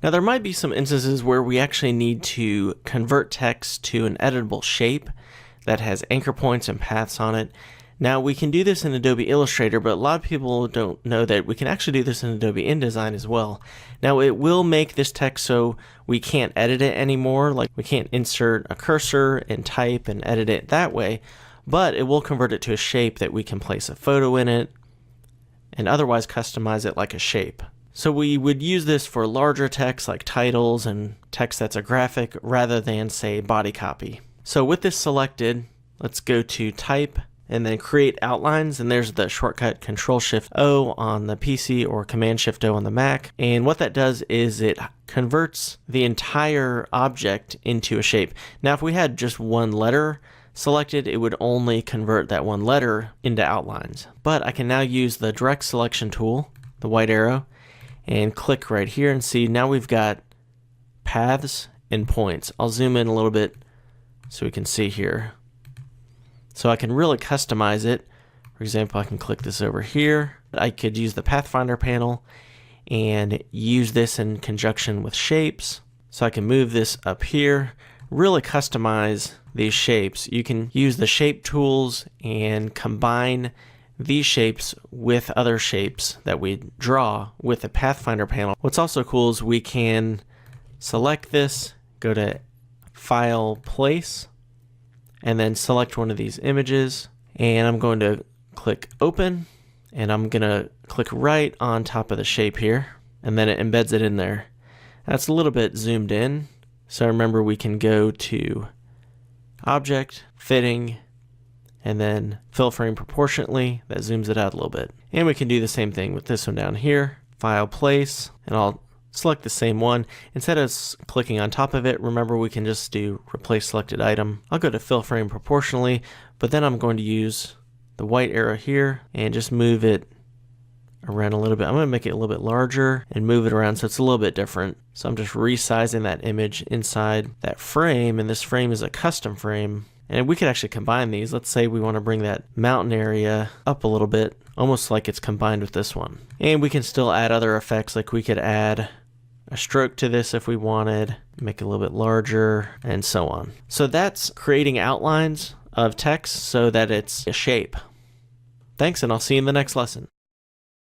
Now there might be some instances where we actually need to convert text to an editable shape that has anchor points and paths on it. Now we can do this in Adobe Illustrator, but a lot of people don't know that we can actually do this in Adobe InDesign as well. Now it will make this text so we can't edit it anymore, like we can't insert a cursor and type and edit it that way, but it will convert it to a shape that we can place a photo in it and otherwise customize it like a shape. So we would use this for larger text like titles and text that's a graphic rather than, say, body copy. So with this selected, let's go to Type and then Create Outlines, and there's the shortcut Control-Shift-O on the PC or Command-Shift-O on the Mac. And what that does is it converts the entire object into a shape. Now if we had just one letter selected, it would only convert that one letter into outlines. But I can now use the Direct Selection tool, the white arrow, and click right here and see now we've got paths and points. I'll zoom in a little bit so we can see here. So I can really customize it. For example, I can click this over here. I could use the Pathfinder panel and use this in conjunction with shapes. So I can move this up here, really customize these shapes. You can use the shape tools and combine these shapes with other shapes that we draw with the Pathfinder panel. What's also cool is we can select this, go to File, Place, and then select one of these images, and I'm going to click Open, and I'm going to click right on top of the shape here, and then it embeds it in there. That's a little bit zoomed in, so remember we can go to Object, Fitting, and then Fill Frame Proportionately. That zooms it out a little bit. And we can do the same thing with this one down here. File, Place, and I'll select the same one. Instead of clicking on top of it, remember we can just do Replace Selected Item. I'll go to Fill Frame Proportionally, but then I'm going to use the white arrow here and just move it around a little bit. I'm going to make it a little bit larger and move it around so it's a little bit different. So I'm just resizing that image inside that frame, and this frame is a custom frame. And we could actually combine these. Let's say we want to bring that mountain area up a little bit, almost like it's combined with this one. And we can still add other effects, like we could add a stroke to this if we wanted, make it a little bit larger, and so on. So that's creating outlines of text so that it's a shape. Thanks, and I'll see you in the next lesson.